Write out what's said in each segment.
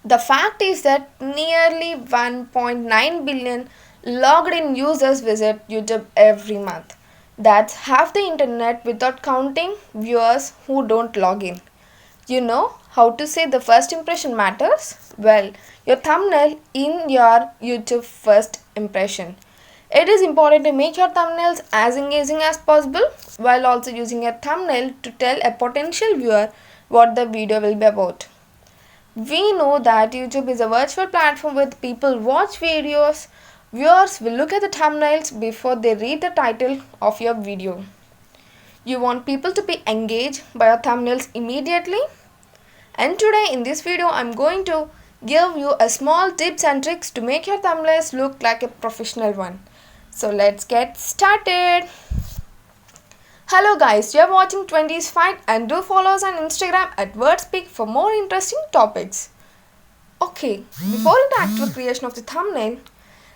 The fact is that nearly 1.9 billion logged in users visit YouTube every month. That's half the internet without counting viewers who don't log in. You know how to say the first impression matters? Well, your thumbnail in your YouTube first impression. It is important to make your thumbnails as engaging as possible while also using a thumbnail to tell a potential viewer what the video will be about. We know that YouTube is a virtual platform with people watch videos. Viewers will look at the thumbnails before they read the title of your video. You want people to be engaged by your thumbnails immediately? And today in this video I'm going to give you a small tips and tricks to make your thumbnails look like a professional one. So let's get started. Hello guys, you are watching 20s Fight and do follow us on Instagram at WordSpeak for more interesting topics. Okay, before the actual creation of the thumbnail,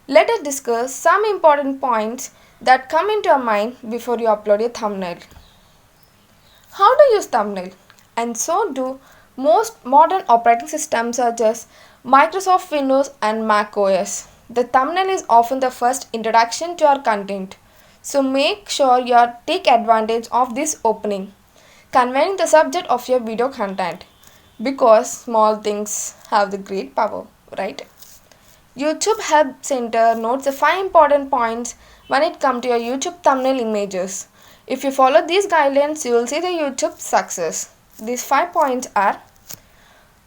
let us discuss some important points that come into your mind before you upload your thumbnail. How to use thumbnail? And so do most modern operating systems such as Microsoft Windows and Mac OS. The thumbnail is often the first introduction to your content. So make sure you take advantage of this opening, conveying the subject of your video content because small things have the great power, right? YouTube Help Center notes the 5 important points when it comes to your YouTube thumbnail images. If you follow these guidelines, you will see the YouTube success. These 5 points are: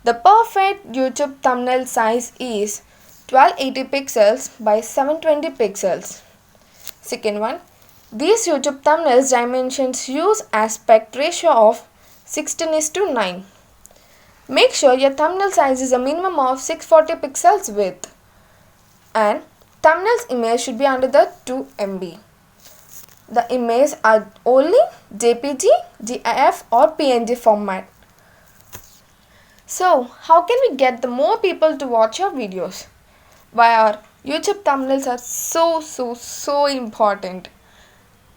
the perfect YouTube thumbnail size is 1280 pixels by 720 pixels. Second one, these YouTube thumbnails dimensions use aspect ratio of 16:9. Make sure your thumbnail size is a minimum of 640 pixels width and thumbnail's image should be under the 2 MB. The images are only JPG, GIF or PNG format. So, how can we get the more people to watch your videos? Why our YouTube thumbnails are so important.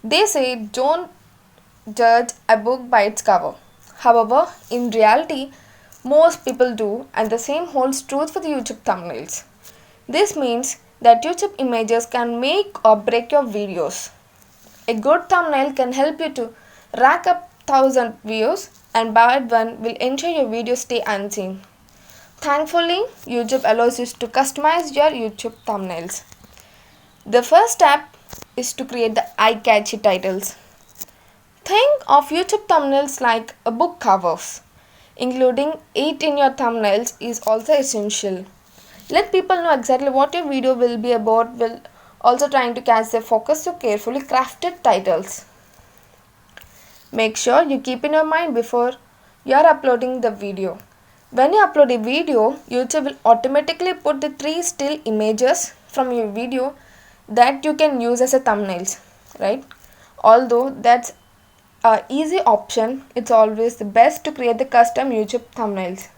They say don't judge a book by its cover. However, in reality, most people do, and the same holds true for the YouTube thumbnails. This means that YouTube images can make or break your videos. A good thumbnail can help you to rack up 1,000 views, and bad one will ensure your video stay unseen. Thankfully, YouTube allows you to customize your YouTube thumbnails. The first step is to create the eye-catchy titles. Think of YouTube thumbnails like a book covers. Including it in your thumbnails is also essential. Let people know exactly what your video will be about while also trying to catch their focus to carefully crafted titles. Make sure you keep in your mind before you are uploading the video. When you upload a video, YouTube will automatically put the 3 still images from your video that you can use as a thumbnails, right? Although that's an easy option, it's always the best to create the custom YouTube thumbnails.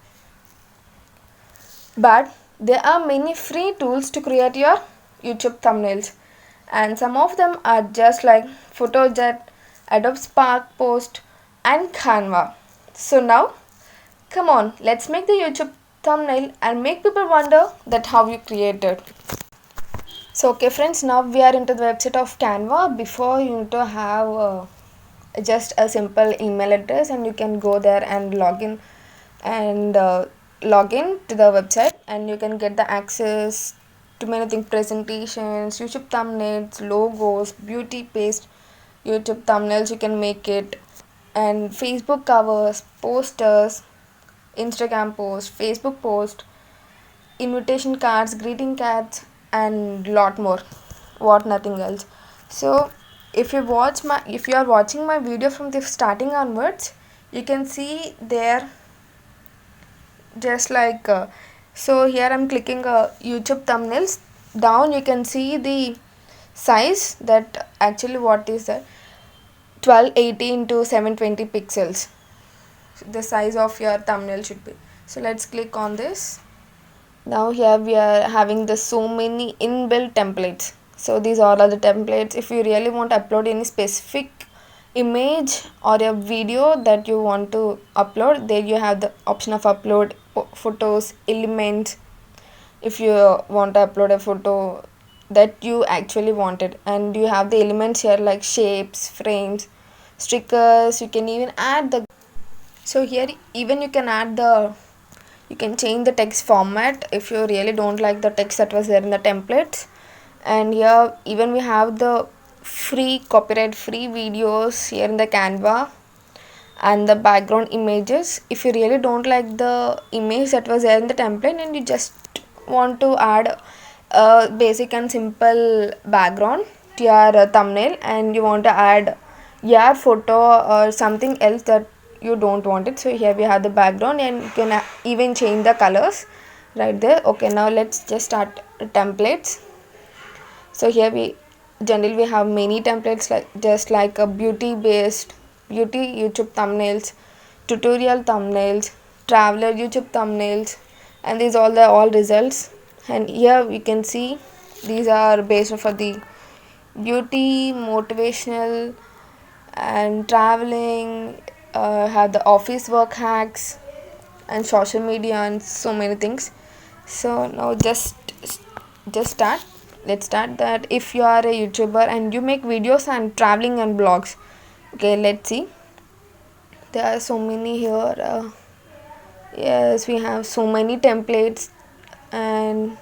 But there are many free tools to create your YouTube thumbnails, and some of them are just like Photojet, Adobe Spark Post and Canva. So now, come on, let's make the YouTube thumbnail and make people wonder that how you created. So okay friends, now we are into the website of Canva. Before, you need to have just a simple email address and you can go there and log in to the website, and you can get the access to many things: presentations, YouTube thumbnails, logos, beauty paste YouTube thumbnails you can make it, and Facebook covers, posters, Instagram post, Facebook post, invitation cards, greeting cards, and lot more. What nothing else. So if you are watching my video from the starting onwards, you can see there just like so here I'm clicking YouTube thumbnails. Down you can see the size, that actually what is that 1280 into 720 pixels the size of your thumbnail should be. So let's click on this. Now here we are having the so many inbuilt templates. So these are all the templates. If you really want to upload any specific image or a video that you want to upload, there you have the option of upload photos, elements, if you want to upload a photo that you actually wanted, and you have the elements here like shapes, frames, stickers. You can even add the, so here even you can add the, you can change the text format if you really don't like the text that was there in the templates. And here even we have the free copyright free videos here in the Canva, and the background images. If you really don't like the image that was there in the template and you just want to add a basic and simple background to your thumbnail, and you want to add your photo or something else that you don't want it, so here we have the background, and you can even change the colors right there. Okay, now let's just start templates. So here we generally we have many templates, like just like a beauty YouTube thumbnails, tutorial thumbnails, traveler YouTube thumbnails, and these all the all results. And here we can see these are based for the beauty, motivational, and traveling. Have the office work hacks and social media and so many things. So now just start. Let's start that. If you are a YouTuber and you make videos and traveling and blogs, okay, let's see. There are so many here. Yes, we have so many templates, and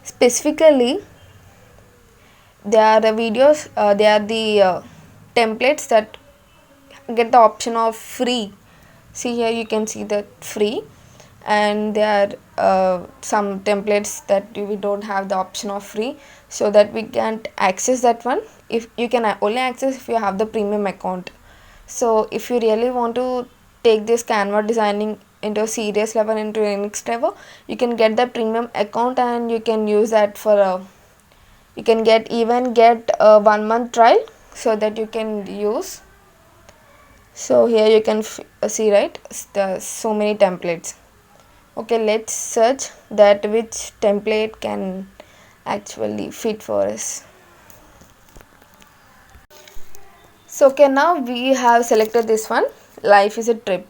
specifically they are the videos. They are the templates that get the option of free. See here, you can see that free, and there are some templates that we don't have the option of free, so that we can't access that one. If you can only access if you have the premium account. So if you really want to take this Canva designing into a serious level, into a next level, you can get the premium account, and you can use that for a, you can get a 1 month trial, so that you can use. So here you can see, right, there's so many templates. Okay, let's search that which template can actually fit for us. So okay, now we have selected this one, life is a trip.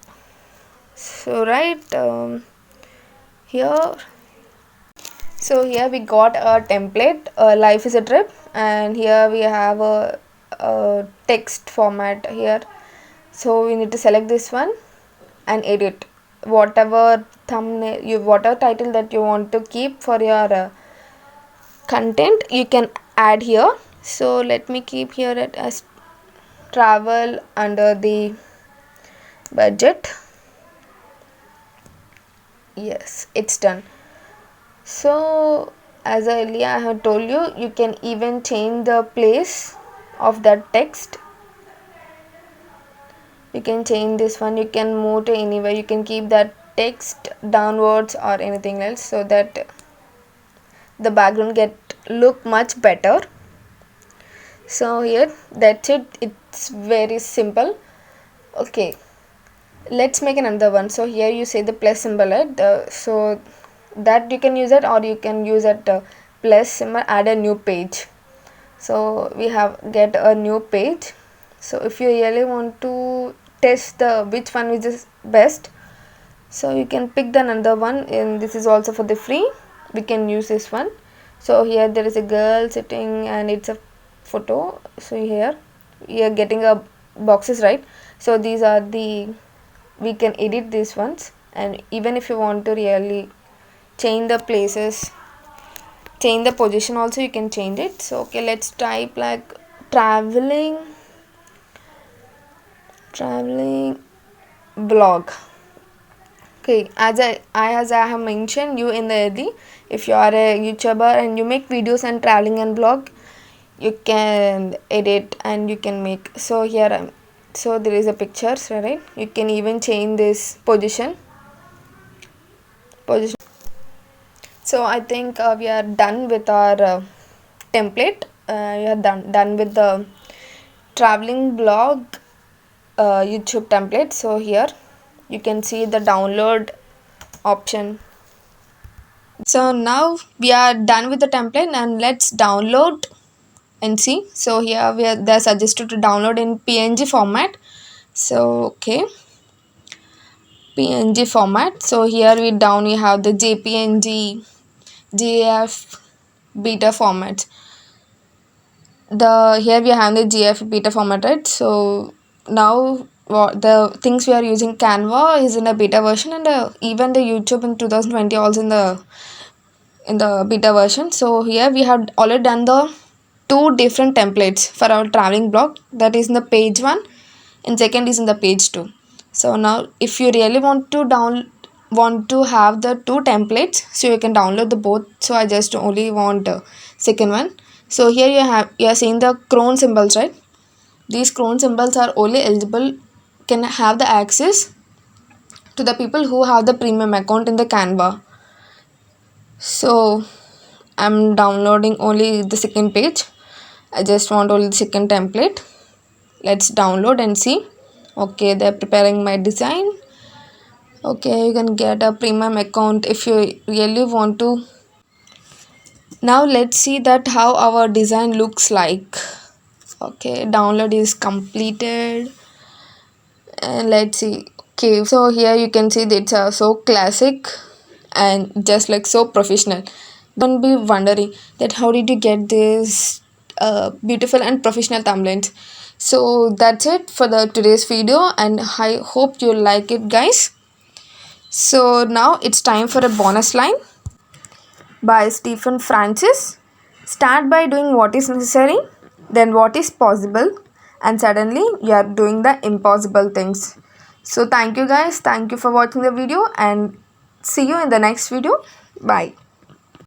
So right here, so here we got a template, life is a trip, and here we have a text format here. So we need to select this one and edit whatever thumbnail you, whatever title that you want to keep for your content, you can add here. So let me keep here it as travel under the budget. Yes, it's done. So as earlier I have told you, you can even change the place of that text. You can change this one, you can move to anywhere, you can keep that text downwards or anything else, so that the background get look much better. So here, that's it, it's very simple. Okay, let's make another one. So here you say the plus symbol, right? So that you can use it, or you can use that plus symbol, add a new page. So we have get a new page. So if you really want to test the which one is best, so you can pick the another one, and this is also for the free, we can use this one. So here there is a girl sitting and it's a photo. So here we are getting a boxes, right? So these are the, we can edit these ones, and even if you want to really change the places, change the position also, you can change it. So okay, let's type like traveling blog. Okay, as I have mentioned you in the early, if you are a YouTuber and you make videos and traveling and blog, you can edit and you can make. So here so there is a picture, right? You can even change this position. So I think we are done with our template. We are done with the traveling blog YouTube template. So here you can see the download option. So now we are done with the template, and let's download and see. So here they're suggested to download in PNG format. So okay, PNG format. So here we have the JPNG, GAF, beta formats. The here we have the GF beta format, right? So now what the things we are using, Canva is in a beta version, and even the YouTube in 2020 also in the beta version. So here we have already done the two different templates for our traveling blog, that is in the page 1 and second is in the page 2. So now if you really want to have the two templates, so you can download the both. So I just only want second one. So here you are seeing the cron symbols, right? These cron symbols are only eligible, can have the access to the people who have the premium account in the Canva. So I'm downloading only the second page. I just want only the second template. Let's download and see. Okay, they're preparing my design. Okay, you can get a premium account if you really want to. Now let's see that how our design looks like. Okay, download is completed. And let's see. Okay, so here you can see that it's so classic and just like so professional. Don't be wondering that how did you get this beautiful and professional thumbnails. So that's it for the today's video, and I hope you like it, guys. So now it's time for a bonus line by Stephen Francis. Start by doing what is necessary, then what is possible, and suddenly you are doing the impossible things. So thank you guys. Thank you for watching the video, and see you in the next video. Bye.